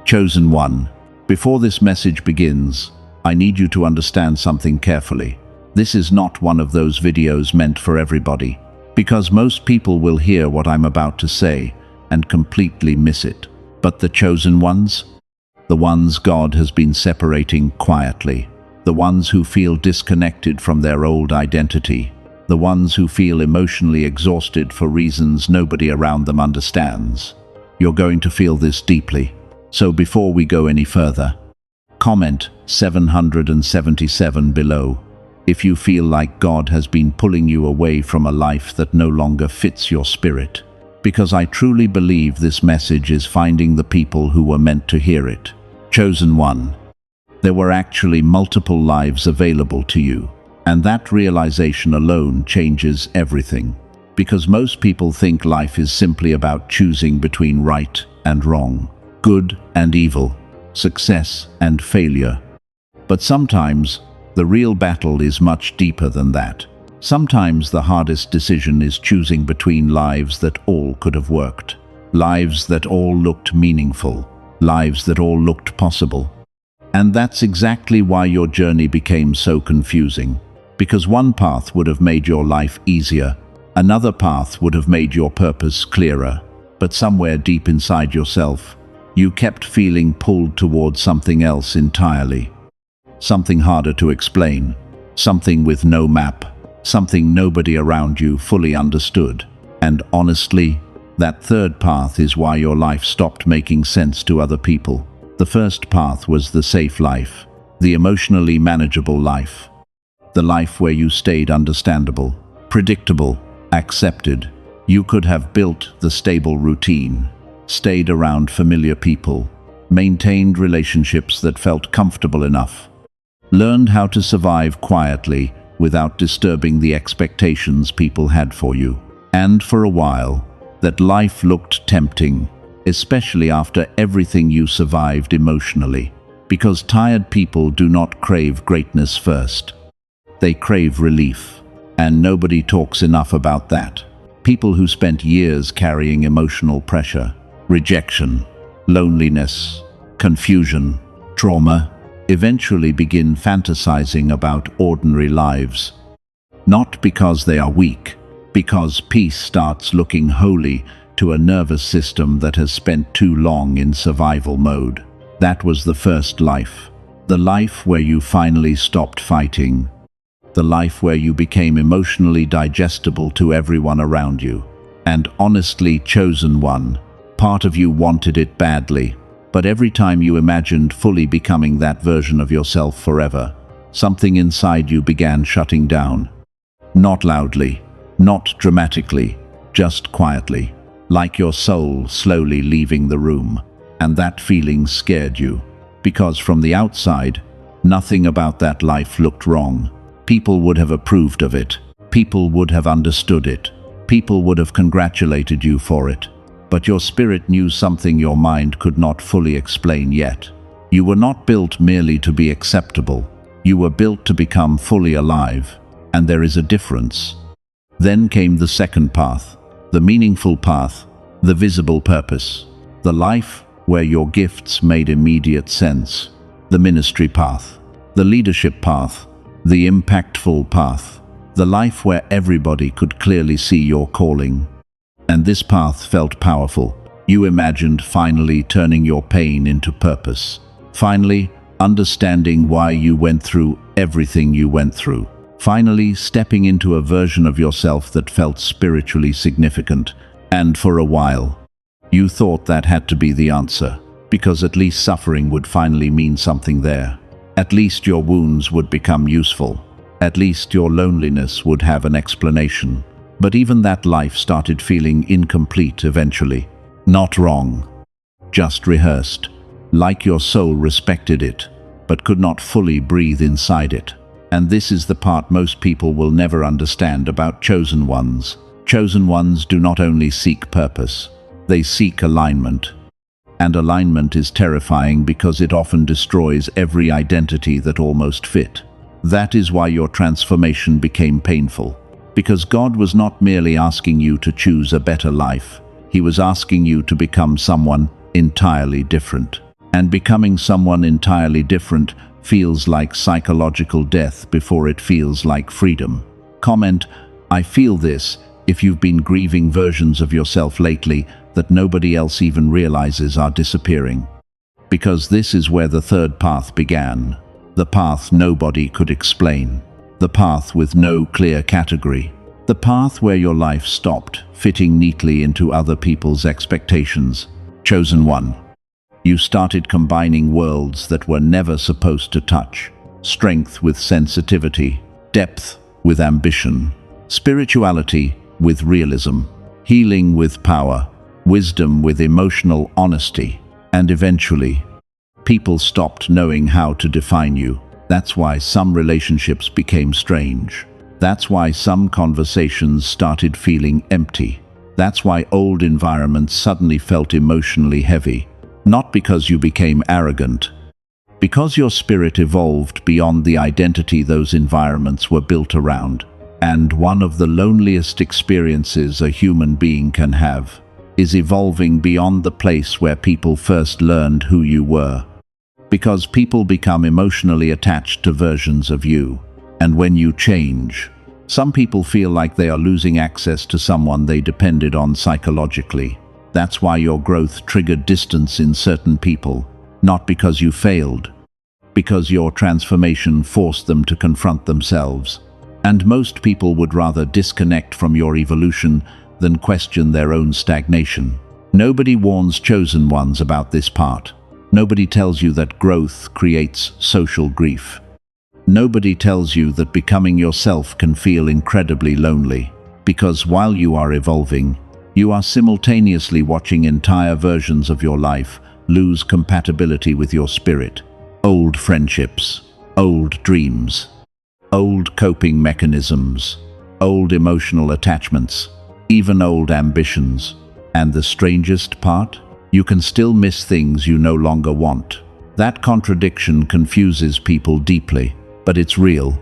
Chosen one, before this message begins, I need you to understand something carefully. This is not one of those videos meant for everybody, because most people will hear what I'm about to say and completely miss it. But the chosen ones? The ones God has been separating quietly. The ones who feel disconnected from their old identity. The ones who feel emotionally exhausted for reasons nobody around them understands. You're going to feel this deeply. So before we go any further, comment 777 below if you feel like God has been pulling you away from a life that no longer fits your spirit. Because I truly believe this message is finding the people who were meant to hear it. Chosen one. There were actually multiple lives available to you. And that realization alone changes everything. Because most people think life is simply about choosing between right and wrong, good and evil, success and failure. But sometimes, the real battle is much deeper than that. Sometimes the hardest decision is choosing between lives that all could have worked. Lives that all looked meaningful. Lives that all looked possible. And that's exactly why your journey became so confusing. Because one path would have made your life easier, another path would have made your purpose clearer. But somewhere deep inside yourself, you kept feeling pulled towards something else entirely. Something harder to explain, something with no map, something nobody around you fully understood. And honestly, that third path is why your life stopped making sense to other people. The first path was the safe life, the emotionally manageable life. The life where you stayed understandable, predictable, accepted. You could have built the stable routine, stayed around familiar people, maintained relationships that felt comfortable enough, learned how to survive quietly without disturbing the expectations people had for you. And for a while, that life looked tempting, especially after everything you survived emotionally. Because tired people do not crave greatness first. They crave relief. And nobody talks enough about that. People who spent years carrying emotional pressure, rejection, loneliness, confusion, trauma, eventually begin fantasizing about ordinary lives. Not because they are weak, because peace starts looking holy to a nervous system that has spent too long in survival mode. That was the first life. The life where you finally stopped fighting. The life where you became emotionally digestible to everyone around you. And honestly, chosen one, part of you wanted it badly. But every time you imagined fully becoming that version of yourself forever, something inside you began shutting down. Not loudly, not dramatically, just quietly, like your soul slowly leaving the room. And that feeling scared you, because from the outside, nothing about that life looked wrong. People would have approved of it. People would have understood it. People would have congratulated you for it. But your spirit knew something your mind could not fully explain yet. You were not built merely to be acceptable. You were built to become fully alive. And there is a difference. Then came the second path, the meaningful path, the visible purpose, the life where your gifts made immediate sense, the ministry path, the leadership path, the impactful path, the life where everybody could clearly see your calling. And this path felt powerful. You imagined finally turning your pain into purpose. Finally, understanding why you went through everything you went through. Finally, stepping into a version of yourself that felt spiritually significant. And for a while, you thought that had to be the answer, because at least suffering would finally mean something there. At least your wounds would become useful. At least your loneliness would have an explanation. But even that life started feeling incomplete eventually. Not wrong, just rehearsed. Like your soul respected it, but could not fully breathe inside it. And this is the part most people will never understand about chosen ones. Chosen ones do not only seek purpose, they seek alignment. And alignment is terrifying because it often destroys every identity that almost fit. That is why your transformation became painful. Because God was not merely asking you to choose a better life. He was asking you to become someone entirely different. And becoming someone entirely different feels like psychological death before it feels like freedom. Comment, I feel this, if you've been grieving versions of yourself lately that nobody else even realizes are disappearing. Because this is where the third path began. The path nobody could explain. The path with no clear category. The path where your life stopped fitting neatly into other people's expectations. Chosen one. You started combining worlds that were never supposed to touch. Strength with sensitivity. Depth with ambition. Spirituality with realism. Healing with power. Wisdom with emotional honesty. And eventually, people stopped knowing how to define you. That's why some relationships became strange. That's why some conversations started feeling empty. That's why old environments suddenly felt emotionally heavy. Not because you became arrogant, because your spirit evolved beyond the identity those environments were built around. And one of the loneliest experiences a human being can have is evolving beyond the place where people first learned who you were. Because people become emotionally attached to versions of you. And when you change, some people feel like they are losing access to someone they depended on psychologically. That's why your growth triggered distance in certain people, not because you failed, because your transformation forced them to confront themselves. And most people would rather disconnect from your evolution than question their own stagnation. Nobody warns chosen ones about this part. Nobody tells you that growth creates social grief. Nobody tells you that becoming yourself can feel incredibly lonely, because while you are evolving, you are simultaneously watching entire versions of your life lose compatibility with your spirit. Old friendships, old dreams, old coping mechanisms, old emotional attachments, even old ambitions. And the strangest part? You can still miss things you no longer want. That contradiction confuses people deeply, but it's real.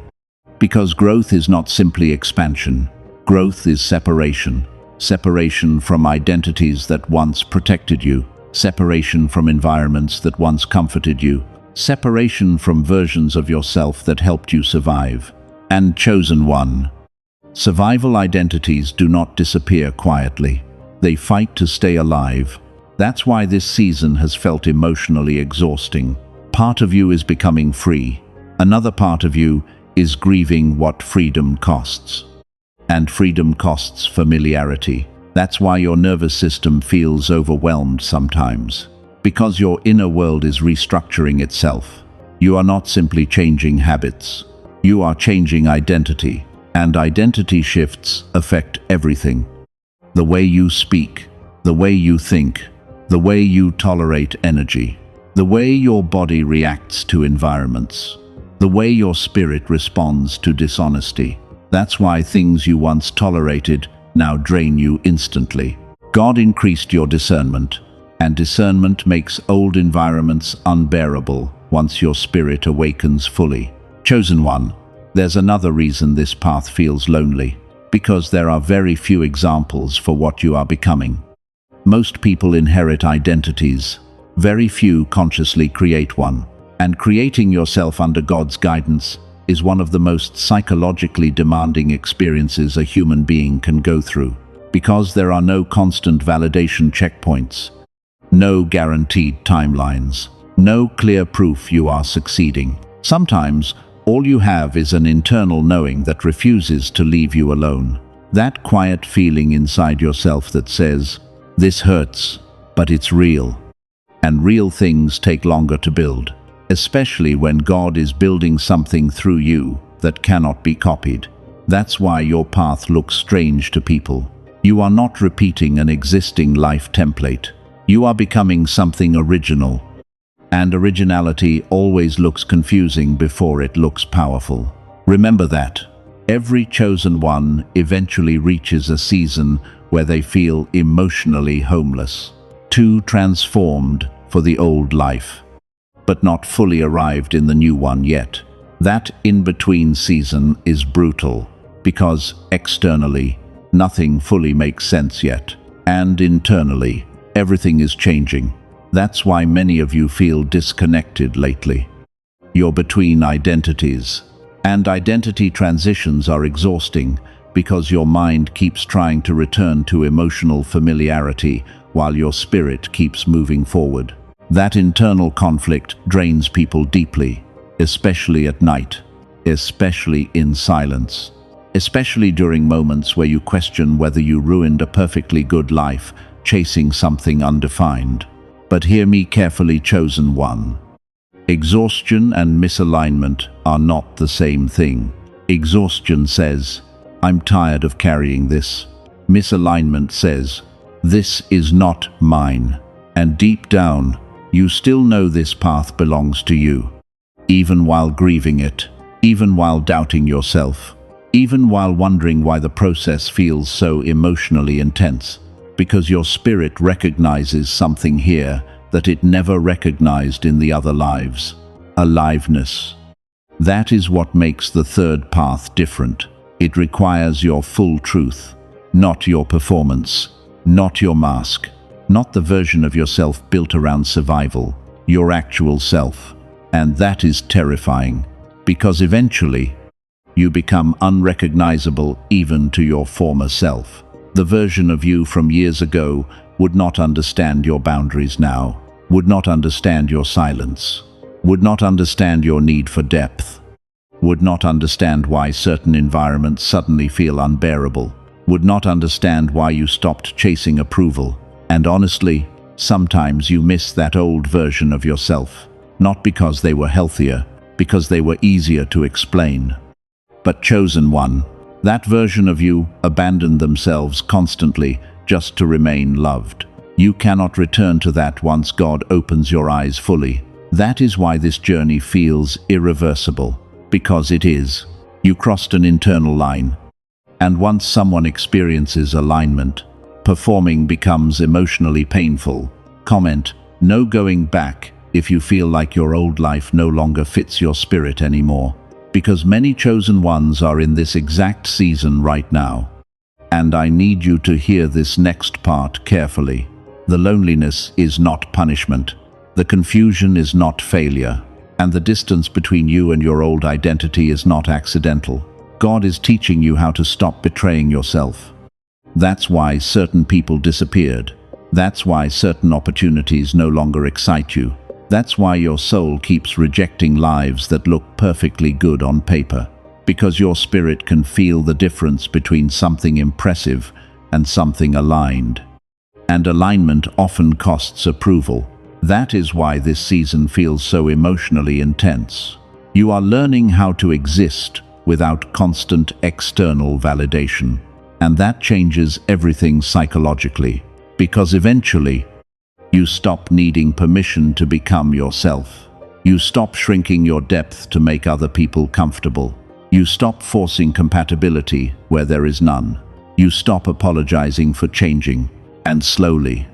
Because growth is not simply expansion. Growth is separation. Separation from identities that once protected you. Separation from environments that once comforted you. Separation from versions of yourself that helped you survive. And chosen one. Survival identities do not disappear quietly. They fight to stay alive. That's why this season has felt emotionally exhausting. Part of you is becoming free. Another part of you is grieving what freedom costs. And freedom costs familiarity. That's why your nervous system feels overwhelmed sometimes. Because your inner world is restructuring itself. You are not simply changing habits. You are changing identity. And identity shifts affect everything. The way you speak, the way you think, the way you tolerate energy, the way your body reacts to environments, the way your spirit responds to dishonesty. That's why things you once tolerated now drain you instantly. God increased your discernment, and discernment makes old environments unbearable once your spirit awakens fully. Chosen one, there's another reason this path feels lonely. Because there are very few examples for what you are becoming. Most people inherit identities. Very few consciously create one. And creating yourself under God's guidance is one of the most psychologically demanding experiences a human being can go through. Because there are no constant validation checkpoints. No guaranteed timelines. No clear proof you are succeeding. Sometimes, all you have is an internal knowing that refuses to leave you alone. That quiet feeling inside yourself that says, this hurts, but it's real. And real things take longer to build, especially when God is building something through you that cannot be copied. That's why your path looks strange to people. You are not repeating an existing life template. You are becoming something original. And originality always looks confusing before it looks powerful. Remember that. Every chosen one eventually reaches a season where they feel emotionally homeless. Too transformed for the old life, but not fully arrived in the new one yet. That in-between season is brutal, because externally, nothing fully makes sense yet. And internally, everything is changing. That's why many of you feel disconnected lately. You're between identities. And identity transitions are exhausting because your mind keeps trying to return to emotional familiarity while your spirit keeps moving forward. That internal conflict drains people deeply, especially at night, especially in silence, especially during moments where you question whether you ruined a perfectly good life chasing something undefined. But hear me carefully, chosen one. Exhaustion and misalignment are not the same thing. Exhaustion says, I'm tired of carrying this. Misalignment says, this is not mine. And deep down, you still know this path belongs to you. Even while grieving it, even while doubting yourself, even while wondering why the process feels so emotionally intense, because your spirit recognizes something here that it never recognized in the other lives. Aliveness. That is what makes the third path different. It requires your full truth, not your performance, not your mask, not the version of yourself built around survival, your actual self. And that is terrifying, because eventually, you become unrecognizable even to your former self. The version of you from years ago would not understand your boundaries now, would not understand your silence, would not understand your need for depth, would not understand why certain environments suddenly feel unbearable, would not understand why you stopped chasing approval. And honestly, sometimes you miss that old version of yourself, not because they were healthier, because they were easier to explain. But chosen one, that version of you abandoned themselves constantly just to remain loved. You cannot return to that once God opens your eyes fully. That is why this journey feels irreversible, because it is. You crossed an internal line. And once someone experiences alignment, performing becomes emotionally painful. Comment, no going back if you feel like your old life no longer fits your spirit anymore. Because many chosen ones are in this exact season right now. And I need you to hear this next part carefully. The loneliness is not punishment. The confusion is not failure. And the distance between you and your old identity is not accidental. God is teaching you how to stop betraying yourself. That's why certain people disappeared. That's why certain opportunities no longer excite you. That's why your soul keeps rejecting lives that look perfectly good on paper. Because your spirit can feel the difference between something impressive and something aligned. And alignment often costs approval. That is why this season feels so emotionally intense. You are learning how to exist without constant external validation. And that changes everything psychologically. Because eventually, you stop needing permission to become yourself. You stop shrinking your depth to make other people comfortable. You stop forcing compatibility where there is none. You stop apologizing for changing. And slowly,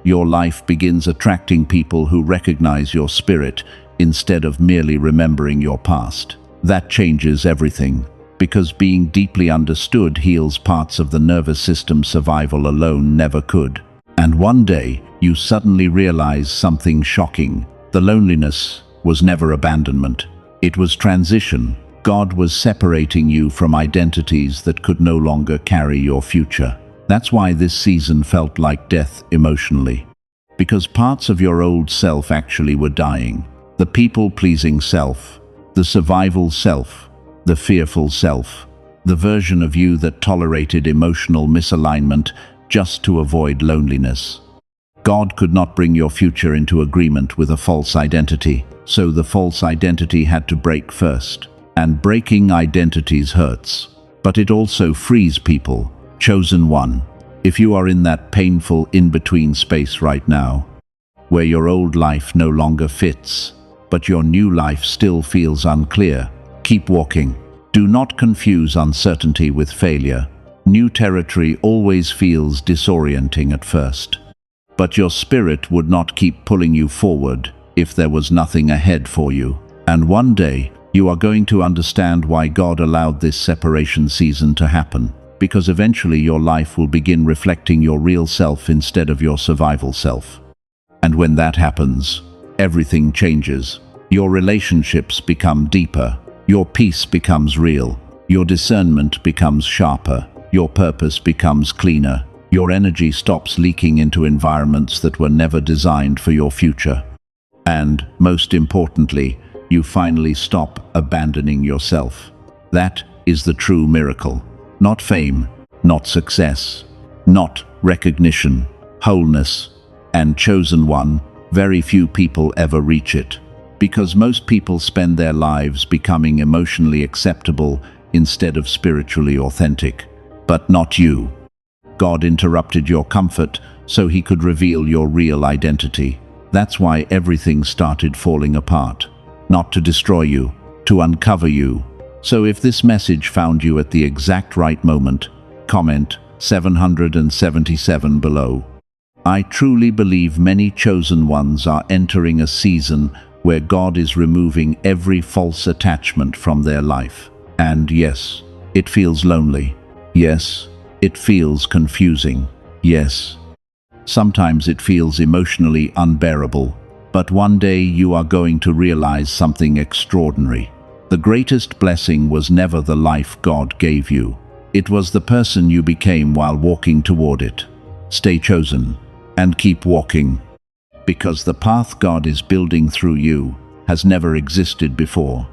your life begins attracting people who recognize your spirit instead of merely remembering your past. That changes everything, because being deeply understood heals parts of the nervous system survival alone never could. And one day, you suddenly realize something shocking. The loneliness was never abandonment. It was transition. God was separating you from identities that could no longer carry your future. That's why this season felt like death emotionally. Because parts of your old self actually were dying. The people-pleasing self, the survival self, the fearful self, the version of you that tolerated emotional misalignment just to avoid loneliness. God could not bring your future into agreement with a false identity, so the false identity had to break first. And breaking identities hurts, but it also frees people. Chosen one, if you are in that painful in-between space right now, where your old life no longer fits, but your new life still feels unclear, keep walking. Do not confuse uncertainty with failure. New territory always feels disorienting at first. But your spirit would not keep pulling you forward if there was nothing ahead for you. And one day, you are going to understand why God allowed this separation season to happen. Because eventually your life will begin reflecting your real self instead of your survival self. And when that happens, everything changes. Your relationships become deeper. Your peace becomes real. Your discernment becomes sharper. Your purpose becomes cleaner. Your energy stops leaking into environments that were never designed for your future. And, most importantly, you finally stop abandoning yourself. That is the true miracle. Not fame, not success, not recognition, wholeness, and chosen one. Very few people ever reach it. Because most people spend their lives becoming emotionally acceptable instead of spiritually authentic. But not you. God interrupted your comfort so he could reveal your real identity. That's why everything started falling apart. Not to destroy you, to uncover you. So if this message found you at the exact right moment, comment 777 below. I truly believe many chosen ones are entering a season where God is removing every false attachment from their life. And yes, it feels lonely. Yes, it feels confusing. Yes, sometimes it feels emotionally unbearable. But one day you are going to realize something extraordinary. The greatest blessing was never the life God gave you. It was the person you became while walking toward it. Stay chosen and keep walking. Because the path God is building through you has never existed before.